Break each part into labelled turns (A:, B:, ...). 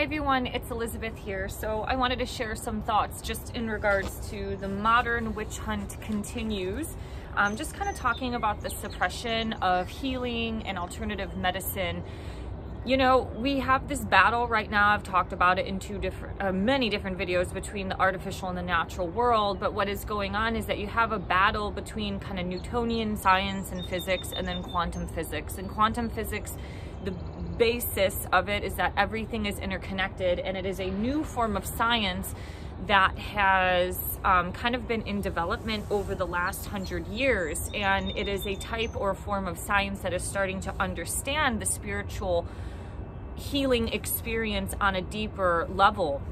A: Hi everyone, it's Elizabeth here. So I wanted to share some thoughts just in regards to the modern witch hunt continues. Just kind of talking about the suppression of healing and alternative medicine. You know, we have this battle right now. I've talked about it in many different videos between the artificial and the natural world. But what is going on is that you have a battle between kind of Newtonian science and physics and then quantum physics. And quantum physics, the basis of it is that everything is interconnected, and it is a new form of science that has kind of been in development over the last 100 years. And it is a type or form of science that is starting to understand the spiritual healing experience on a deeper level.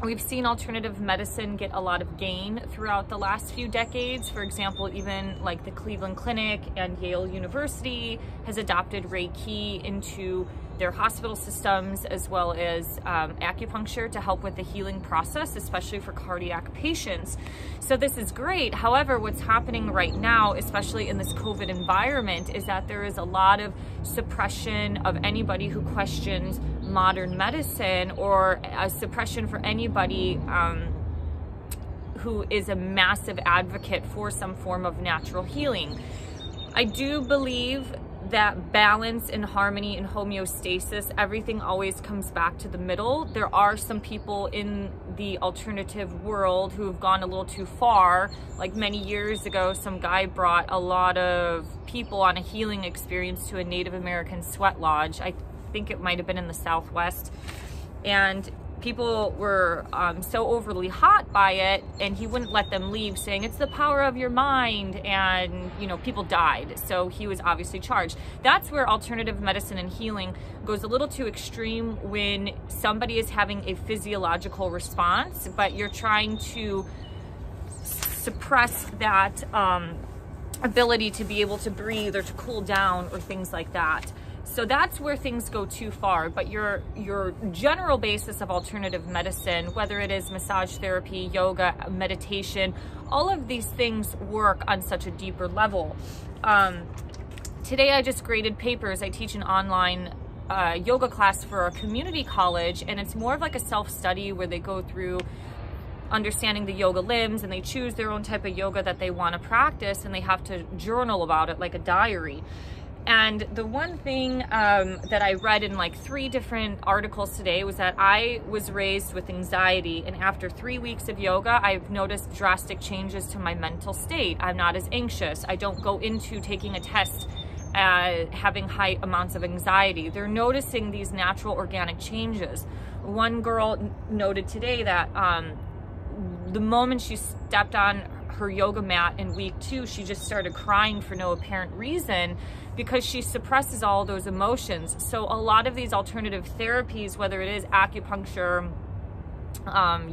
A: We've seen alternative medicine get a lot of gain throughout the last few decades. For example, even like the Cleveland Clinic and Yale University has adopted Reiki into their hospital systems, as well as acupuncture to help with the healing process, especially for cardiac patients. So this is great. However, what's happening right now, especially in this COVID environment, is that there is a lot of suppression of anybody who questions modern medicine, or a suppression for anybody who is a massive advocate for some form of natural healing. I do believe that balance and harmony and homeostasis, everything always comes back to the middle. There are some people in the alternative world who have gone a little too far. Like many years ago, some guy brought a lot of people on a healing experience to a Native American sweat lodge. I think it might have been in the Southwest. And people were so overly hot by it, and he wouldn't let them leave, saying it's the power of your mind, and you know, people died. So he was obviously charged. That's where alternative medicine and healing goes a little too extreme, when somebody is having a physiological response, but you're trying to suppress that ability to be able to breathe or to cool down or things like that. So that's where things go too far. But your general basis of alternative medicine, whether it is massage therapy, yoga, meditation, all of these things work on such a deeper level. Today I just graded papers. I teach an online yoga class for a community college, and it's more of like a self-study where they go through understanding the yoga limbs, and they choose their own type of yoga that they want to practice, and they have to journal about it like a diary. And the one thing that I read in like 3 different articles today was that I was raised with anxiety, and after 3 weeks of yoga, I've noticed drastic changes to my mental state. I'm not as anxious. I don't go into taking a test having high amounts of anxiety. They're noticing these natural organic changes. One girl noted today that the moment she stepped on her yoga mat in week 2, she just started crying for no apparent reason, because she suppresses all those emotions. So a lot of these alternative therapies, whether it is acupuncture,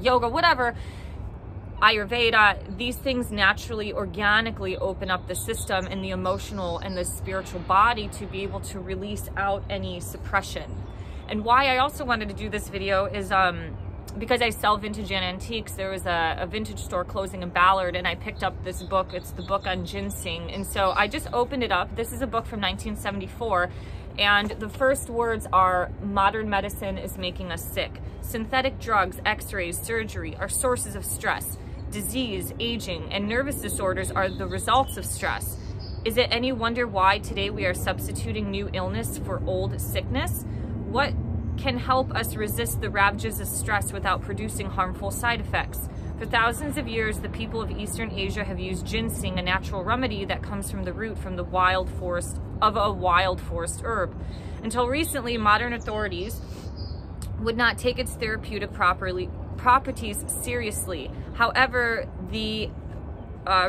A: yoga, whatever, Ayurveda, these things naturally, organically open up the system and the emotional and the spiritual body to be able to release out any suppression. And why I also wanted to do this video is because I sell vintage and antiques. There was a vintage store closing in Ballard, and I picked up this book. It's the book on ginseng. And so I just opened it up. This is a book from 1974. And the first words are, modern medicine is making us sick. Synthetic drugs, x-rays, surgery are sources of stress. Disease, aging, and nervous disorders are the results of stress. Is it any wonder why today we are substituting new illness for old sickness? What can help us resist the ravages of stress without producing harmful side effects? For thousands of years, the people of Eastern Asia have used ginseng, a natural remedy that comes from the root from the wild forest of a wild forest herb. Until recently, modern authorities would not take its therapeutic properties seriously. However, the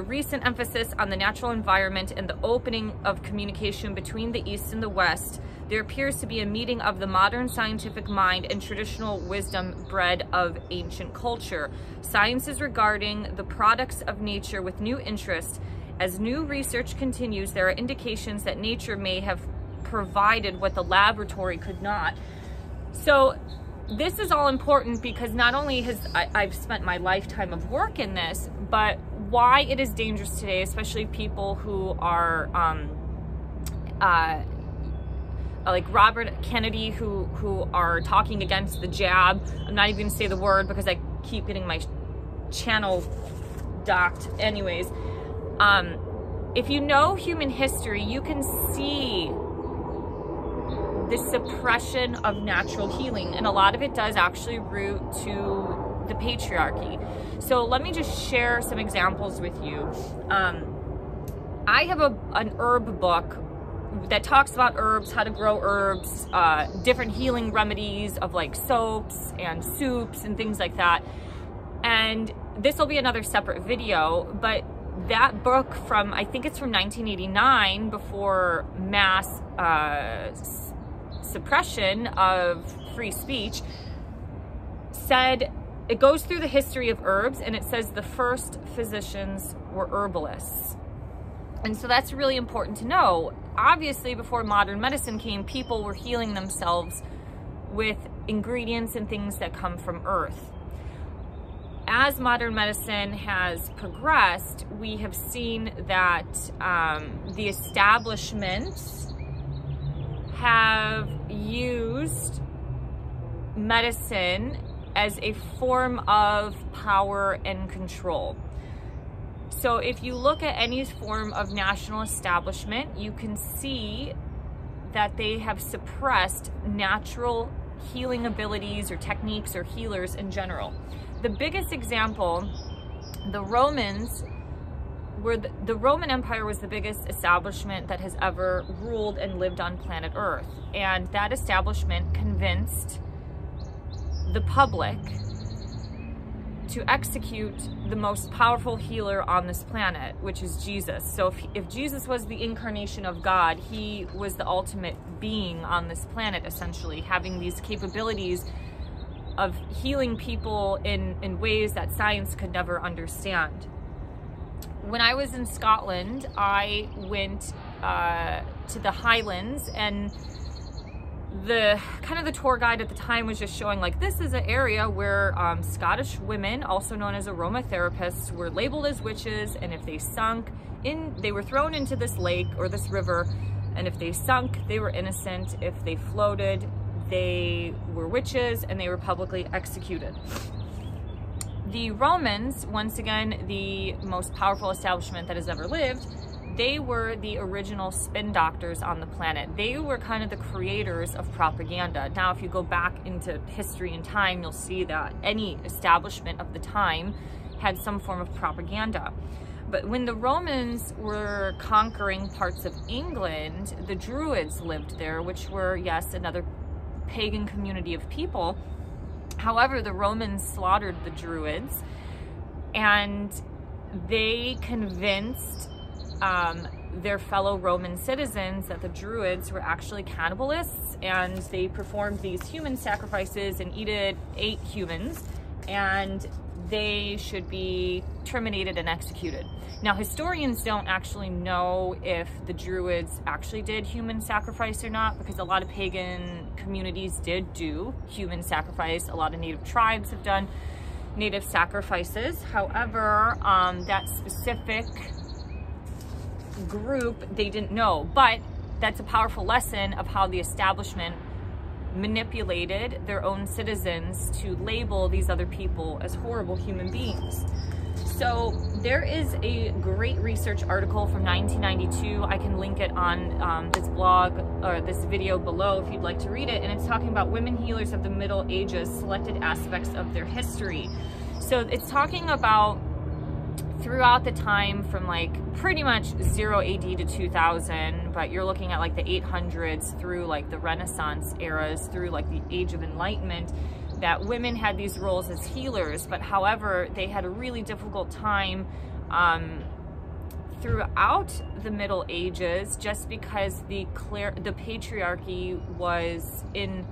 A: recent emphasis on the natural environment and the opening of communication between the East and the West, there appears to be a meeting of the modern scientific mind and traditional wisdom bred of ancient culture. Science is regarding the products of nature with new interest. As new research continues, there are indications that nature may have provided what the laboratory could not. So this is all important, because not only I've spent my lifetime of work in this, but why it is dangerous today, especially people who are like Robert Kennedy who are talking against the jab. I'm not even gonna say the word because I keep getting my channel docked. Anyways, if you know human history, you can see the suppression of natural healing, and a lot of it does actually root to the patriarchy. So let me just share some examples with you. I have an herb book that talks about herbs, how to grow herbs, different healing remedies of like soaps and soups and things like that. And this will be another separate video, but that book from, I think it's from 1989, before mass suppression of free speech, said, it goes through the history of herbs, and it says the first physicians were herbalists. And so that's really important to know. Obviously, before modern medicine came, people were healing themselves with ingredients and things that come from earth. As modern medicine has progressed, we have seen that the establishments have used medicine as a form of power and control. So if you look at any form of national establishment, you can see that they have suppressed natural healing abilities or techniques or healers in general. The biggest example, the Romans were, the Roman Empire was the biggest establishment that has ever ruled and lived on planet Earth. And that establishment convinced the public to execute the most powerful healer on this planet, which is Jesus. So if Jesus was the incarnation of God, he was the ultimate being on this planet, essentially, having these capabilities of healing people in ways that science could never understand. When I was in Scotland, I went to the Highlands, and the tour guide at the time was just showing, like, this is an area where Scottish women, also known as aromatherapists, were labeled as witches, and if they sunk in, they were thrown into this lake or this river, and if they sunk, they were innocent. If they floated, they were witches, and they were publicly executed. The Romans, once again, the most powerful establishment that has ever lived, they were the original spin doctors on the planet. They were kind of the creators of propaganda. Now, if you go back into history and time, you'll see that any establishment of the time had some form of propaganda. But when the Romans were conquering parts of England, the Druids lived there, which were, yes, another pagan community of people. However, the Romans slaughtered the Druids, and they convinced their fellow Roman citizens that the Druids were actually cannibalists, and they performed these human sacrifices and ate humans, and they should be terminated and executed. Now, historians don't actually know if the Druids actually did human sacrifice or not, because a lot of pagan communities did do human sacrifice. A lot of native tribes have done native sacrifices. However, that specific group, they didn't know. But that's a powerful lesson of how the establishment manipulated their own citizens to label these other people as horrible human beings. So there is a great research article from 1992. I can link it on this blog or this video below if you'd like to read it. And it's talking about women healers of the Middle Ages, selected aspects of their history. So it's talking about throughout the time from like pretty much 0 AD to 2000, but you're looking at like the 800s through like the Renaissance eras, through like the Age of Enlightenment, that women had these roles as healers. But however, they had a really difficult time throughout the Middle Ages, just because the patriarchy was in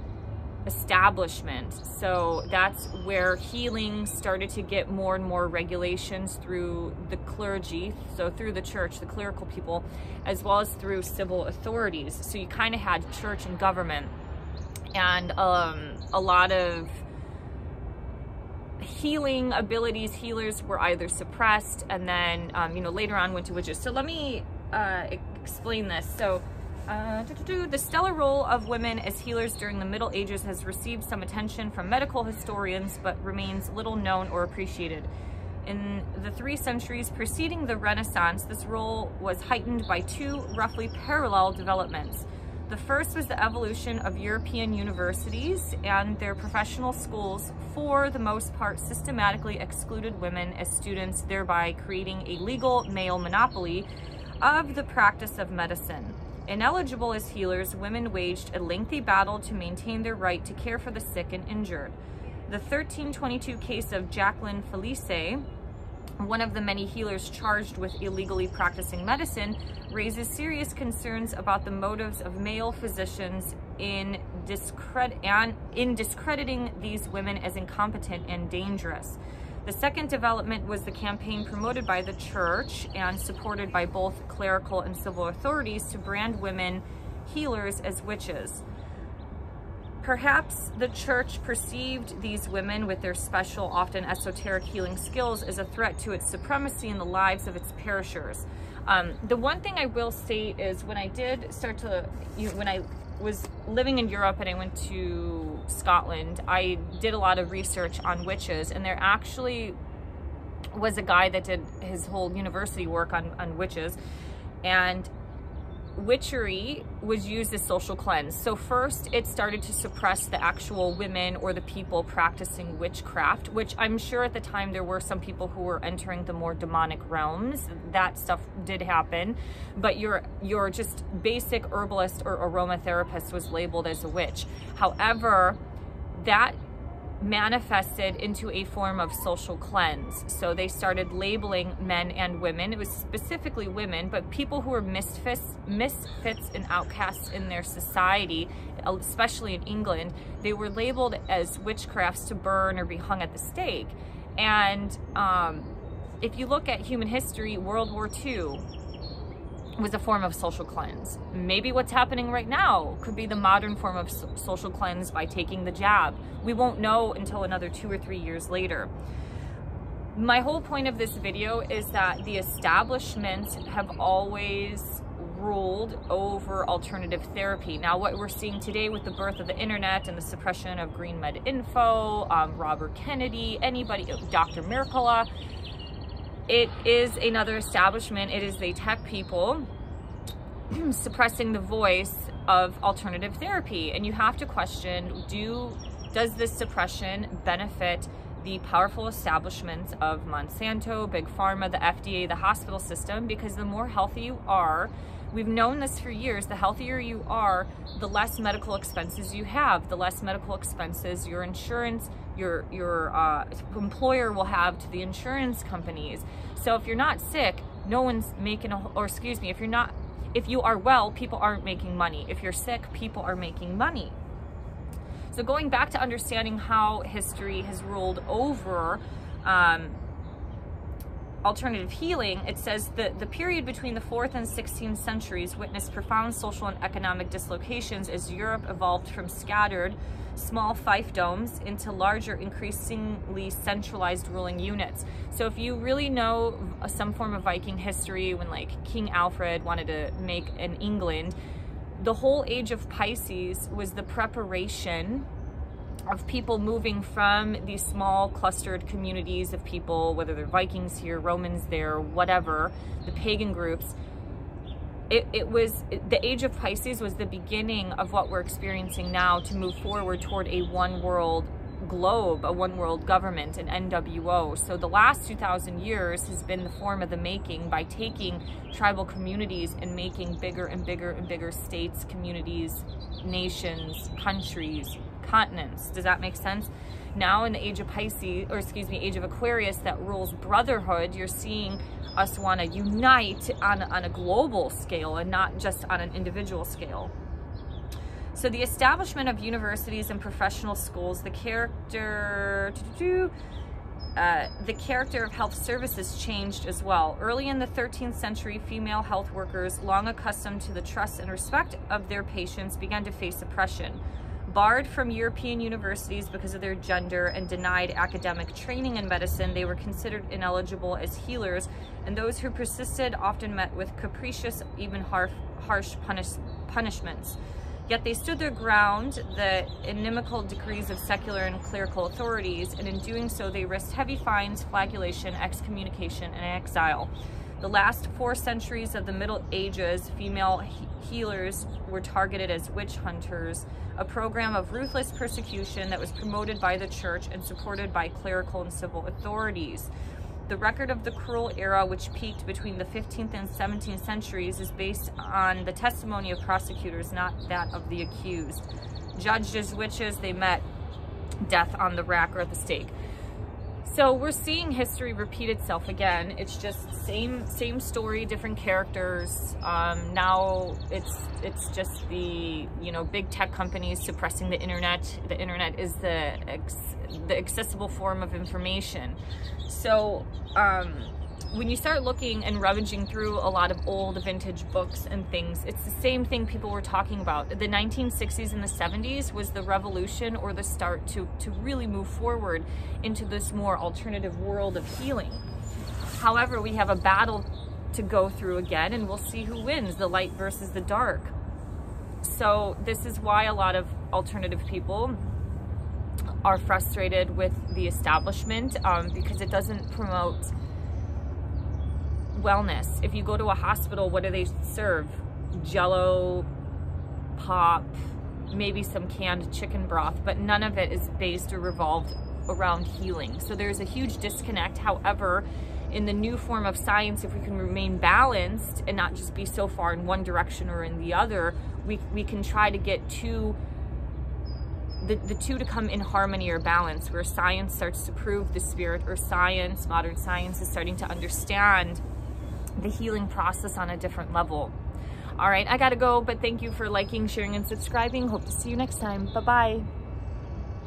A: establishment. So that's where healing started to get more and more regulations through the clergy, so through the church, the clerical people, as well as through civil authorities. So you kind of had church and government, and a lot of healing abilities, healers were either suppressed and then you know, later on went to witches. So let me explain this. So The stellar role of women as healers during the Middle Ages has received some attention from medical historians, but remains little known or appreciated. In the 3 centuries preceding the Renaissance, this role was heightened by 2 roughly parallel developments. The first was the evolution of European universities and their professional schools, for the most part, systematically excluded women as students, thereby creating a legal male monopoly of the practice of medicine. Ineligible as healers, women waged a lengthy battle to maintain their right to care for the sick and injured. The 1322 case of Jacqueline Felice, one of the many healers charged with illegally practicing medicine, raises serious concerns about the motives of male physicians in discrediting these women as incompetent and dangerous. The second development was the campaign promoted by the church and supported by both clerical and civil authorities to brand women healers as witches. Perhaps the church perceived these women with their special, often esoteric healing skills as a threat to its supremacy in the lives of its parishioners. The one thing I will say is when I did start to, when I was living in Europe and I went to Scotland, I did a lot of research on witches, and there actually was a guy that did his whole university work on witches, and witchery was used as social cleanse. So first it started to suppress the actual women or the people practicing witchcraft, which I'm sure at the time there were some people who were entering the more demonic realms. That stuff did happen, but your just basic herbalist or aromatherapist was labeled as a witch. However, that manifested into a form of social cleanse. So they started labeling men and women. It was specifically women, but people who were misfits and outcasts in their society, especially in England, they were labeled as witchcrafts to burn or be hung at the stake. And if you look at human history, World War II was a form of social cleanse. Maybe what's happening right now could be the modern form of social cleanse by taking the jab. We won't know until another 2 or 3 years later. My whole point of this video is that the establishments have always ruled over alternative therapy. Now, what we're seeing today with the birth of the internet and the suppression of Green Med Info, Robert Kennedy, anybody, Dr. Mercola, it is another establishment. It is the tech people suppressing the voice of alternative therapy. And you have to question, does this suppression benefit the powerful establishments of Monsanto, Big Pharma, the FDA, the hospital system? Because the more healthy you are, we've known this for years, the healthier you are, the less medical expenses you have, the less medical expenses your insurance, your employer will have to the insurance companies. So if you're not sick, no one's making if you are well, people aren't making money. If you're sick, people are making money. So going back to understanding how history has ruled over alternative healing, it says that the period between the 4th and 16th centuries witnessed profound social and economic dislocations as Europe evolved from scattered small fiefdoms into larger, increasingly centralized ruling units. So if you really know some form of Viking history, when like King Alfred wanted to make an England, the whole age of Pisces was the preparation of people moving from these small clustered communities of people, whether they're Vikings here, Romans there, whatever, the pagan groups. The age of Pisces was the beginning of what we're experiencing now to move forward toward a one world globe, a one world government, an NWO. So the last 2,000 years has been the form of the making by taking tribal communities and making bigger and bigger and bigger states, communities, nations, countries, continents. Does that make sense? Now in the age of Pisces, or excuse me, age of Aquarius that rules brotherhood, you're seeing us want to unite on a global scale and not just on an individual scale. So the establishment of universities and professional schools, the character of health services changed as well. Early in the 13th century, female health workers, long accustomed to the trust and respect of their patients, began to face oppression. Barred from European universities because of their gender and denied academic training in medicine, they were considered ineligible as healers, and those who persisted often met with capricious, even harsh punishments. Yet they stood their ground the inimical decrees of secular and clerical authorities, and in doing so they risked heavy fines, flagellation, excommunication, and exile. The last 4 centuries of the Middle Ages, female healers were targeted as witch hunters, a program of ruthless persecution that was promoted by the church and supported by clerical and civil authorities. The record of the cruel era, which peaked between the 15th and 17th centuries, is based on the testimony of prosecutors, not that of the accused. Judged as witches, they met death on the rack or at the stake. So we're seeing history repeat itself again. It's just same story, different characters. Now it's just the big tech companies suppressing the internet. The internet is the accessible form of information. So when you start looking and rummaging through a lot of old vintage books and things, it's the same thing people were talking about. The 1960s and the 70s was the revolution, or the start to really move forward into this more alternative world of healing. However, we have a battle to go through again, and we'll see who wins, the light versus the dark. So this is why a lot of alternative people are frustrated with the establishment, because it doesn't promote wellness. If you go to a hospital, what do they serve? Jello, pop, maybe some canned chicken broth, but none of it is based or revolved around healing. So there's a huge disconnect. However, in the new form of science, if we can remain balanced and not just be so far in one direction or in the other, we can try to get the two to come in harmony or balance, where science starts to prove the spirit, or science, modern science, is starting to understand the healing process on a different level. All right, I gotta go, but thank you for liking, sharing, and subscribing. Hope to see you next time. Bye-bye.